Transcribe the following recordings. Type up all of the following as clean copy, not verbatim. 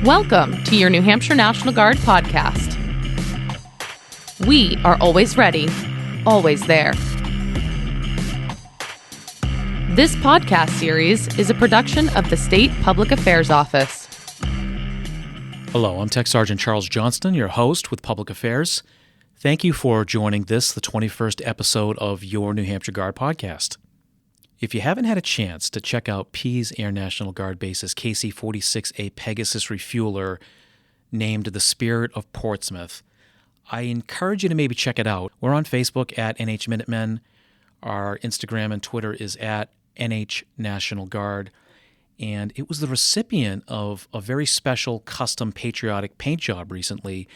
Welcome to your New Hampshire National Guard podcast. We are always ready, always there. This podcast series is a production of the State Public Affairs Office. Hello, I'm Tech Sergeant Charles Johnston, your host with Public Affairs. Thank you for joining this, the 21st episode of your New Hampshire Guard podcast. If you haven't had a chance to check out Pease Air National Guard Base's KC-46A Pegasus refueler named the Spirit of Portsmouth, I encourage you to maybe check it out. We're on Facebook at NH Minutemen. Our Instagram and Twitter is at NH National Guard. And it was the recipient of a very special custom patriotic paint job recently,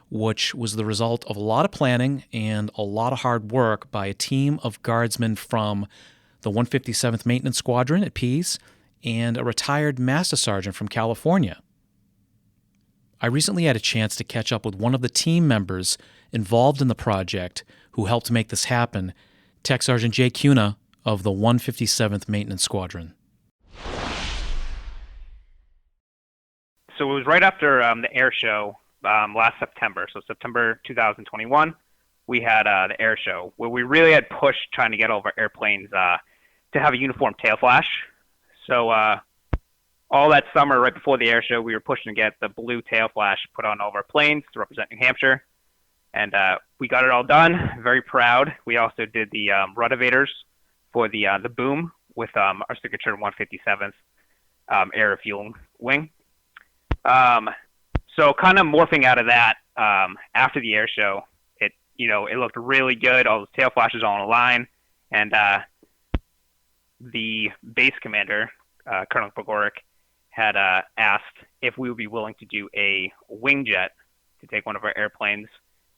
which was the result of a lot of planning and a lot of hard work by a team of guardsmen from the 157th Maintenance Squadron at Pease, and a retired Master Sergeant from California. I recently had a chance to catch up with one of the team members involved in the project who helped make this happen, Tech Sergeant Jay Cuna of the 157th Maintenance Squadron. So it was right after the air show last September, so September 2021, we had the air show where we really had pushed trying to get all of our airplanes to have a uniform tail flash. So all that summer, right before the air show, we were pushing to get the blue tail flash put on all of our planes to represent New Hampshire. And we got it all done, very proud. We also did the rotavators for the boom with our signature 157th air refueling wing. So kind of morphing out of that, after the air show, it looked really good. All those tail flashes all in a line. And the base commander, Colonel Pogoric, had asked if we would be willing to do a wing jet to take one of our airplanes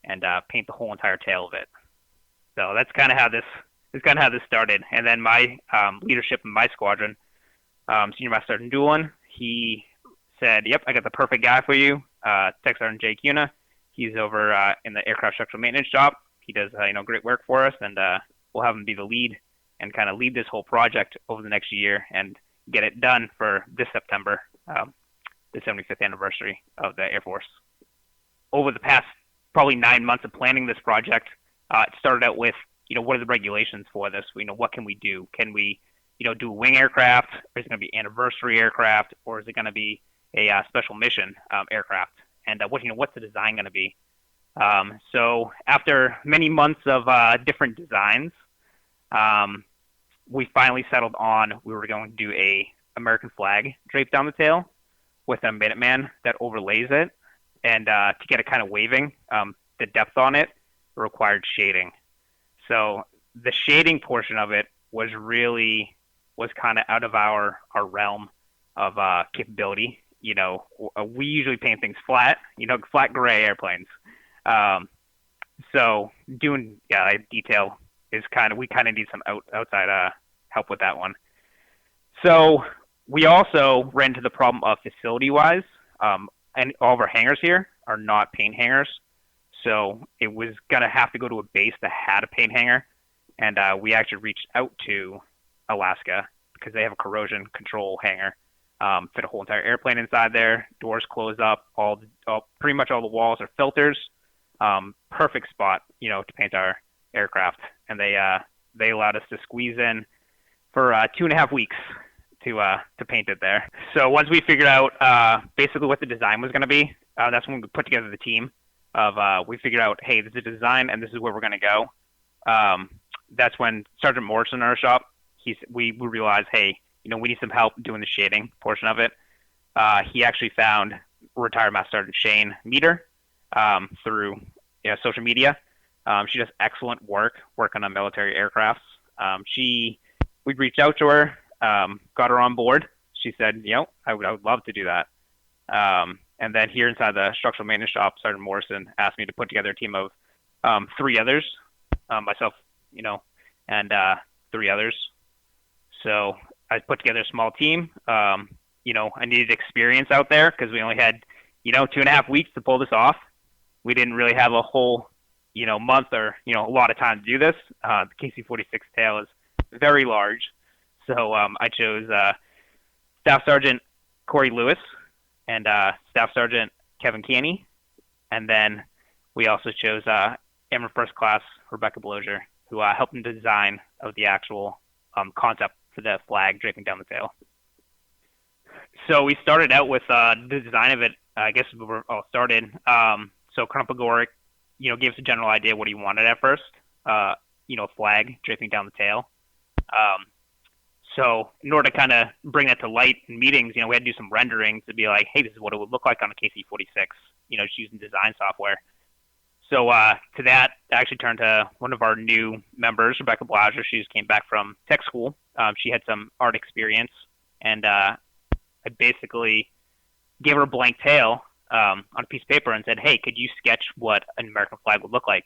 and paint the whole entire tail of it. So that's kind of how this started. And then my leadership in my squadron, Senior Master Sergeant Doolin, he said, "Yep, I got the perfect guy for you, Tech Sergeant Jay Cuna. He's over in the aircraft structural maintenance shop. He does great work for us, and we'll have him be the lead and kind of lead this whole project over the next year and get it done for this September, the 75th anniversary of the Air Force." Over the past probably 9 months of planning this project, it started out with, what are the regulations for this? What can we do? Can we, do a wing aircraft? Or is it going to be anniversary aircraft? Or is it going to be a special mission aircraft? And what's the design going to be? So after many months of different designs, we finally settled on we were going to do a American flag draped down the tail with a Minuteman that overlays it, and to get it kind of waving, the depth on it required shading. So the shading portion of it was kind of out of our realm of capability. We usually paint things flat, flat gray airplanes. So doing detail is we kind of need some outside help with that one. So we also ran into the problem of facility-wise, and all of our hangars here are not paint hangars. So it was going to have to go to a base that had a paint hangar, and we actually reached out to Alaska because they have a corrosion control hangar. Fit a whole entire airplane inside there, doors close up, pretty much all the walls are filters. Perfect spot, to paint our aircraft. And they allowed us to squeeze in for 2.5 weeks to paint it there. So once we figured out basically what the design was going to be, that's when we put together the team of we figured out, hey, this is a design and this is where we're going to go. That's when Sergeant Morrison in our shop, we realized, hey, we need some help doing the shading portion of it. He actually found retired Master Sergeant Shane Meter through social media. She does excellent work working on military aircrafts. We reached out to her, got her on board. She said, I would love to do that. And then here inside the structural maintenance shop, Sergeant Morrison asked me to put together a team of 3 others, myself, and 3 others. So I put together a small team. I needed experience out there because we only had, 2.5 weeks to pull this off. We didn't really have a whole, month or, a lot of time to do this. The KC-46 tail is very large. So I chose Staff Sergeant Corey Lewis and Staff Sergeant Kevin Caney. And then we also chose Airman First Class Rebecca Blozier, who helped in the design of the actual concept for the flag draping down the tail. So we started out with the design of it. I guess we were all started. So Colonel Pagoric, gave us a general idea what he wanted at first. Flag draping down the tail. So in order to kind of bring that to light in meetings, we had to do some renderings to be like, hey, this is what it would look like on a KC-46, just using design software. So to that, I actually turned to one of our new members, Rebecca Blozier. She just came back from tech school. She had some art experience, and I basically gave her a blank tail on a piece of paper and said, hey, could you sketch what an American flag would look like?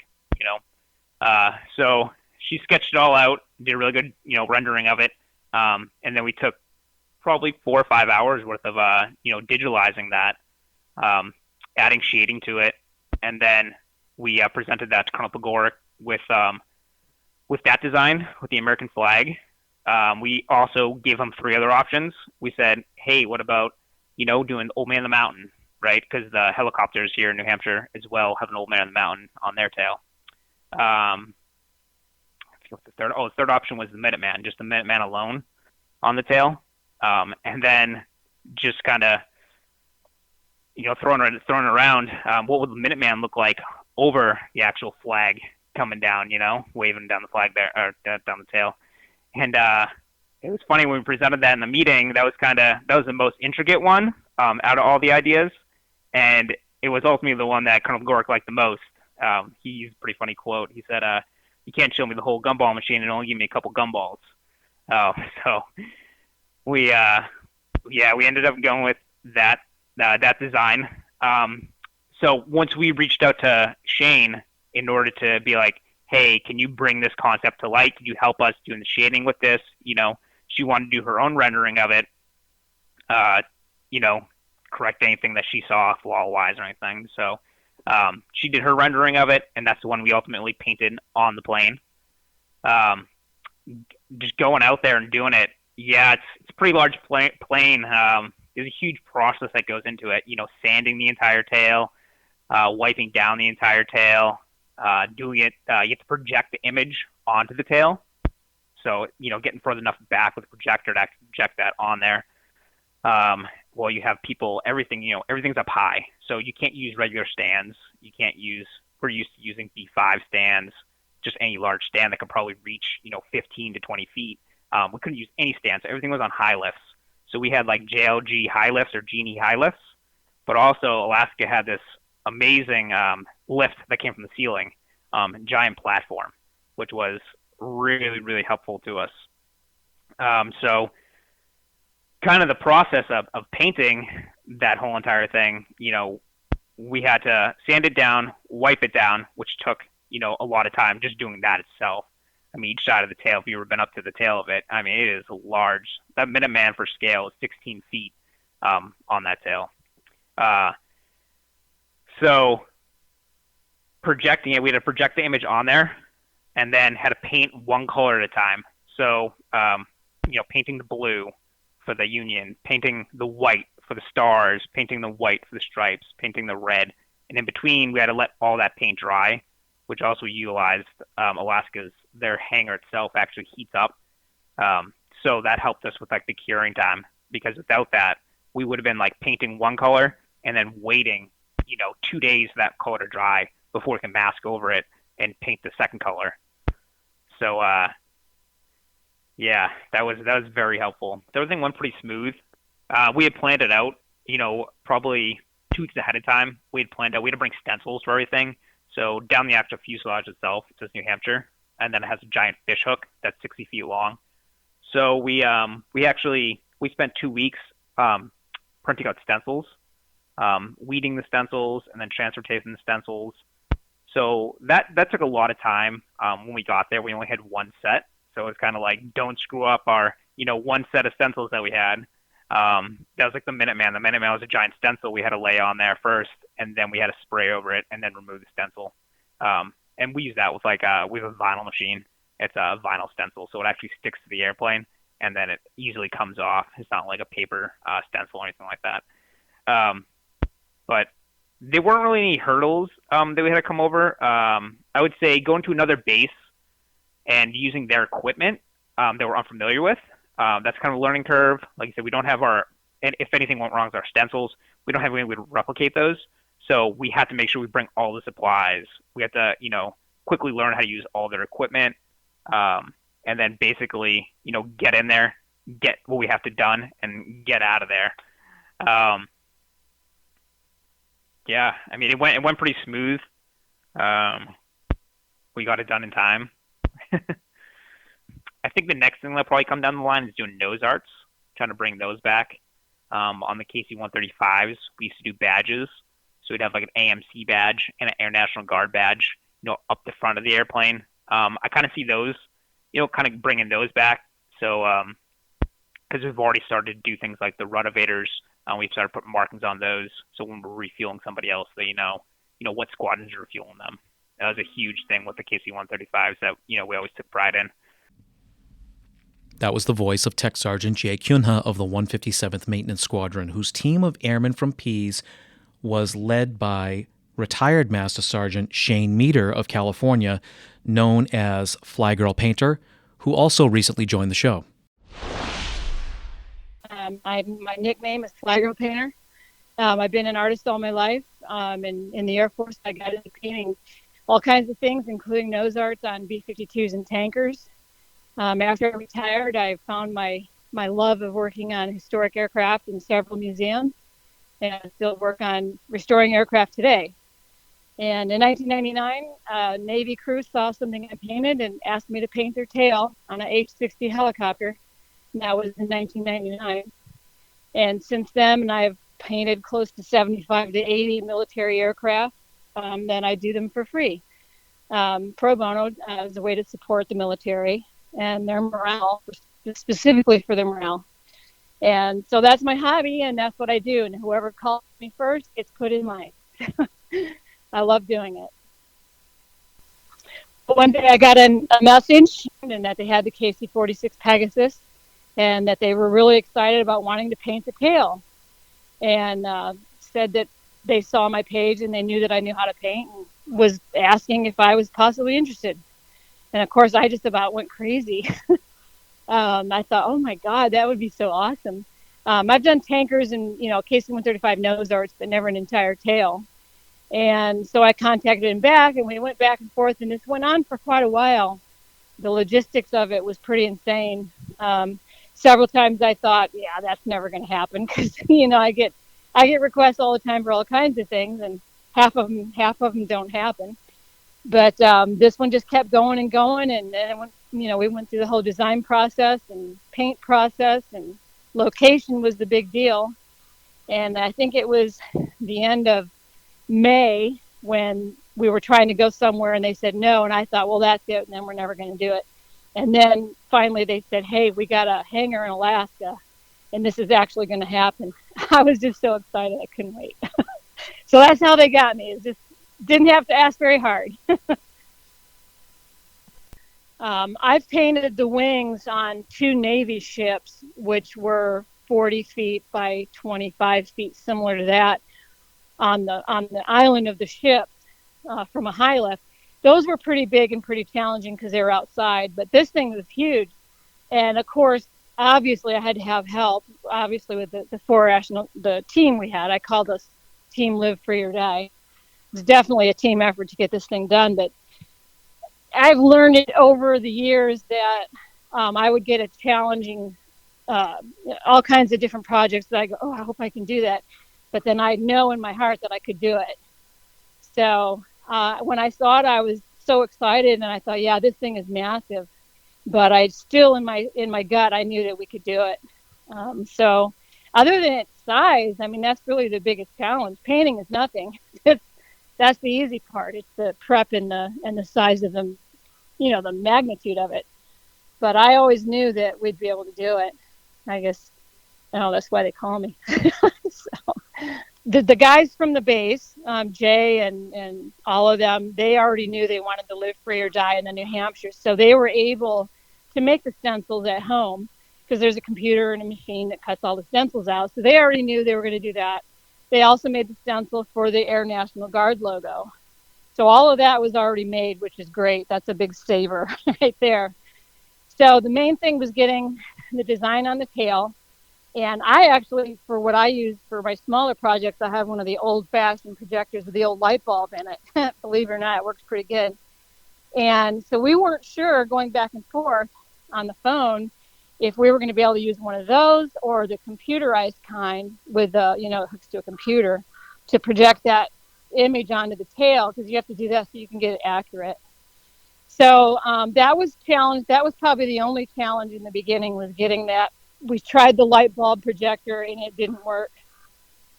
So she sketched it all out, did a really good, rendering of it. And then we took probably 4 or 5 hours worth of, digitalizing that, adding shading to it. And then we presented that to Colonel Pagoric with that design, with the American flag. We also gave him 3 other options. We said, hey, what about, doing Old Man on the Mountain, right? Because the helicopters here in New Hampshire as well have an Old Man on the Mountain on their tail. The third option was the Minuteman, just the Minuteman alone on the tail. And then just kind of, throwing it around, what would the Minuteman look like over the actual flag coming down, waving down the flag there, or down the tail. And it was funny when we presented that in the meeting, that was the most intricate one out of all the ideas. And it was ultimately the one that Colonel Pagoric liked the most. He used a pretty funny quote. He said, you can't show me the whole gumball machine and only give me a couple gumballs. So we ended up going with that design. So once we reached out to Shane in order to be like, hey, can you bring this concept to light? Could you help us doing the shading with this? She wanted to do her own rendering of it, correct anything that she saw flaw-wise or anything. So she did her rendering of it, and that's the one we ultimately painted on the plane. Just going out there and doing it, it's a pretty large plane. There's a huge process that goes into it. Sanding the entire tail, wiping down the entire tail, doing it. You have to project the image onto the tail. So, getting further enough back with the projector to actually project that on there. Well, you have people, everything's up high. So you can't use regular stands. We're used to using B5 stands, just any large stand that could probably reach, 15 to 20 feet. We couldn't use any stands. So everything was on high lifts. So we had like JLG high lifts or Genie high lifts, but also Alaska had this amazing lift that came from the ceiling, giant platform, which was really, really helpful to us. So kind of the process of painting that whole entire thing, we had to sand it down, wipe it down, which took, a lot of time just doing that itself. Each side of the tail, if you've ever been up to the tail of it, it is large. That Minuteman for scale is 16 feet on that tail. So projecting it, we had to project the image on there and then had to paint one color at a time. So, painting the blue for the Union, painting the white for the stars, painting the white for the stripes, painting the red. And in between, we had to let all that paint dry, which also utilized their hangar itself actually heats up. So that helped us with the curing time, because without that, we would have been painting one color and then waiting, 2 days for that color to dry before we can mask over it and paint the second color. So, that was very helpful. Everything went pretty smooth. We had planned it out, probably 2 weeks ahead of time. We had planned out, we had to bring stencils for everything. So down the actual fuselage itself, it says New Hampshire, and then it has a giant fish hook that's 60 feet long. So we spent 2 weeks printing out stencils, weeding the stencils, and then transfer taping the stencils. So that took a lot of time. When we got there, we only had one set, so it was kind of don't screw up our one set of stencils that we had. That was the Minuteman. The Minuteman was a giant stencil we had to lay on there first, and then we had to spray over it and then remove the stencil. And we use that with we have a vinyl machine. It's a vinyl stencil, so it actually sticks to the airplane, and then it easily comes off. It's not like a paper stencil or anything like that. But there weren't really any hurdles that we had to come over. I would say going to another base and using their equipment that we're unfamiliar with. That's kind of a learning curve. Like I said, we don't have and if anything went wrong with our stencils, we don't have any way to replicate those. So we have to make sure we bring all the supplies. We have to, quickly learn how to use all their equipment, and then basically, get in there, get what we have to done, and get out of there. Yeah, I mean, it went pretty smooth. We got it done in time. I think the next thing that'll probably come down the line is doing nose arts, trying to bring those back. On the KC-135s, we used to do badges. So we'd have like an AMC badge and an Air National Guard badge, up the front of the airplane. I kind of see those, kind of bringing those back. So, because we've already started to do things like the ruddervators, we've started putting markings on those. So when we're refueling somebody else, they know what squadrons are refueling them. That was a huge thing with the KC-135s that, we always took pride in. That was the voice of Tech Sergeant Jay Cunha of the 157th Maintenance Squadron, whose team of airmen from Pease was led by retired Master Sergeant Shane Meter of California, known as Fly Girl Painter, who also recently joined the show. My nickname is Fly Girl Painter. I've been an artist all my life. In the Air Force, I got into painting all kinds of things, including nose arts on B-52s and tankers. After I retired, I found my love of working on historic aircraft in several museums, and I still work on restoring aircraft today. And in 1999, a Navy crew saw something I painted and asked me to paint their tail on an H-60 helicopter. And that was in 1999. And since then, I've painted close to 75 to 80 military aircraft. Then I do them for free. Pro bono as a way to support the military and their morale, specifically for their morale. And so that's my hobby, and that's what I do. And whoever calls me first gets put in line. I love doing it. But one day I got a message and that they had the KC-46 Pegasus and that they were really excited about wanting to paint the tail. And said that they saw my page and they knew that I knew how to paint and was asking if I was possibly interested. And of course, I just about went crazy. I thought, oh my God, that would be so awesome. I've done tankers and, KC-135 nose arts, but never an entire tail. And so I contacted him back and we went back and forth, and this went on for quite a while. The logistics of it was pretty insane. Several times I thought, yeah, that's never going to happen because, I get requests all the time for all kinds of things, and half of them don't happen. But this one just kept going and going, and then it went, we went through the whole design process and paint process, and location was the big deal. And I think it was the end of May when we were trying to go somewhere and they said no, and I thought, well, that's it, and then we're never going to do it. And then finally they said, hey, we got a hangar in Alaska, and this is actually going to happen. I was just so excited I couldn't wait. So that's how they got me. It just didn't have to ask very hard. I've painted the wings on 2 Navy ships, which were 40 feet by 25 feet, similar to that, on the island of the ship from a high lift. Those were pretty big and pretty challenging because they were outside, but this thing was huge. And of course, obviously I had to have help, obviously with the team we had. I called us Team Live Free or Die. It was definitely a team effort to get this thing done, but I've learned it over the years that I would get a challenging, all kinds of different projects that I go, oh, I hope I can do that. But then I know in my heart that I could do it. So when I saw it, I was so excited, and I thought, yeah, this thing is massive. But I still, in my gut, I knew that we could do it. So other than its size, I mean, that's really the biggest challenge. Painting is nothing. That's the easy part. It's the prep and the size of the, the magnitude of it. But I always knew that we'd be able to do it. I guess, that's why they call me. So, the guys from the base, Jay and all of them, they already knew they wanted to live free or die in the New Hampshire. So they were able to make the stencils at home because there's a computer and a machine that cuts all the stencils out. So they already knew they were going to do that. They also made the stencil for the Air National Guard logo. So all of that was already made, which is great. That's a big saver right there. So the main thing was getting the design on the tail. And I actually, for what I use for my smaller projects, I have one of the old-fashioned projectors with the old light bulb in it. Believe it or not, it works pretty good. And so we weren't sure, going back and forth on the phone, if we were going to be able to use one of those or the computerized kind with, it hooks to a computer to project that image onto the tail, because you have to do that so you can get it accurate. So that was challenge. That was probably the only challenge in the beginning, was getting that. We tried the light bulb projector and it didn't work.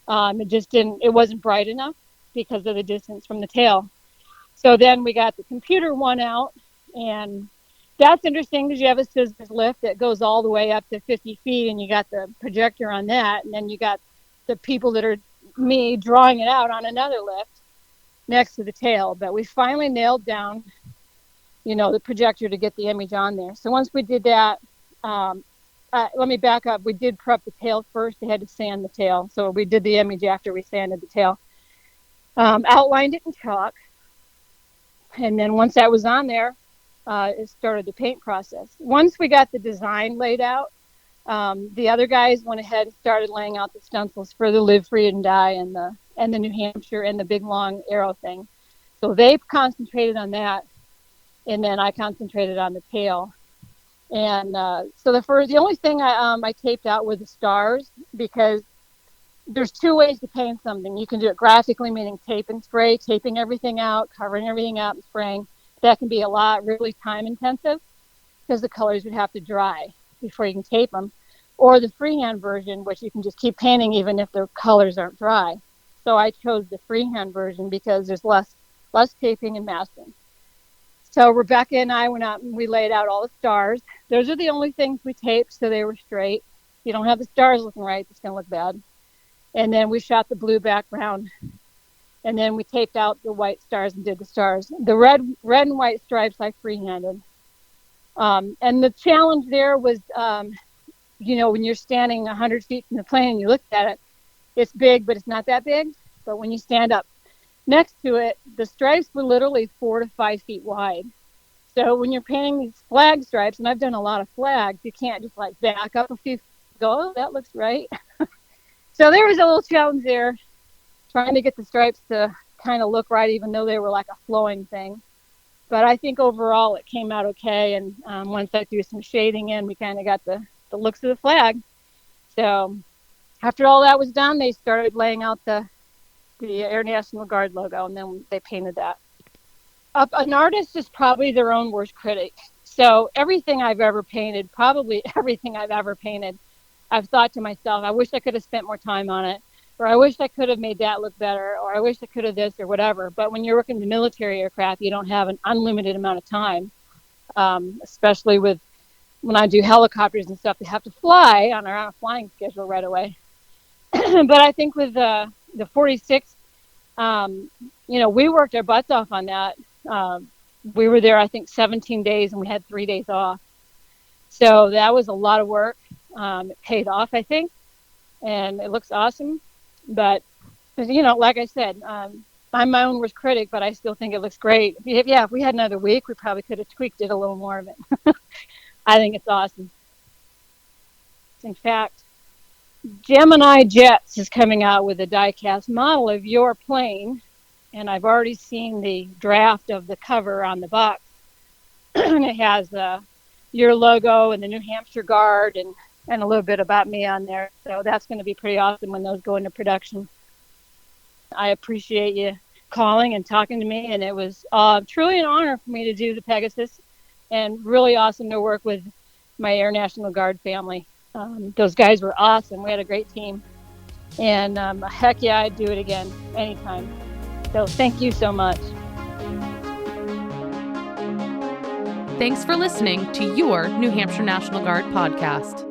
It wasn't bright enough because of the distance from the tail. So then we got the computer one out, and that's interesting because you have a scissors lift that goes all the way up to 50 feet, and you got the projector on that, and then you got the people that are me drawing it out on another lift next to the tail. But we finally nailed down, the projector to get the image on there. So once we did that, let me back up. We did prep the tail first. They had to sand the tail. So we did the image after we sanded the tail. Outlined it in chalk. And then once that was on there, it started the paint process. Once we got the design laid out, the other guys went ahead and started laying out the stencils for the Live Free and Die and the New Hampshire and the big long arrow thing. So they concentrated on that, and then I concentrated on the tail. And so the only thing I taped out were the stars, because there's two ways to paint something. You can do it graphically, meaning tape and spray, taping everything out, covering everything out, and spraying. That can be a lot, really time intensive, because the colors would have to dry before you can tape them. Or the freehand version, which you can just keep painting even if the colors aren't dry. So I chose the freehand version because there's less taping and masking. So Rebecca and I went out and we laid out all the stars. Those are the only things we taped, so they were straight. If you don't have the stars looking right, it's going to look bad. And then we shot the blue background. And then we taped out the white stars and did the stars. The red and white stripes I freehanded. And the challenge there was, when you're standing 100 feet from the plane and you look at it, it's big, but it's not that big. But when you stand up next to it, the stripes were literally 4 to 5 feet wide. So when you're painting these flag stripes, and I've done a lot of flags, you can't just like back up a few feet and go, oh, that looks right. So there was a little challenge there, trying to get the stripes to kind of look right, even though they were like a flowing thing. But I think overall it came out okay. And once I threw some shading in, we kind of got the looks of the flag. So after all that was done, they started laying out the Air National Guard logo, and then they painted that. An artist is probably their own worst critic. So everything I've ever painted, I've thought to myself, I wish I could have spent more time on it, or I wish I could have made that look better, or I wish I could have this or whatever. But when you're working the military aircraft, you don't have an unlimited amount of time, especially when I do helicopters and stuff, they have to fly on a flying schedule right away. But I think with the 46, we worked our butts off on that. We were there, I think, 17 days, and we had 3 days off. So that was a lot of work. It paid off, I think, and it looks awesome. But, like I said, I'm my own worst critic, but I still think it looks great. If we had another week, we probably could have tweaked it a little more of it. I think it's awesome. In fact, Gemini Jets is coming out with a die-cast model of your plane, and I've already seen the draft of the cover on the box. And it has your logo and the New Hampshire Guard and a little bit about me on there. So that's going to be pretty awesome when those go into production. I appreciate you calling and talking to me, and it was truly an honor for me to do the Pegasus, and really awesome to work with my Air National Guard family. Those guys were awesome. We had a great team. And heck yeah, I'd do it again anytime. So thank you so much. Thanks for listening to your New Hampshire National Guard podcast.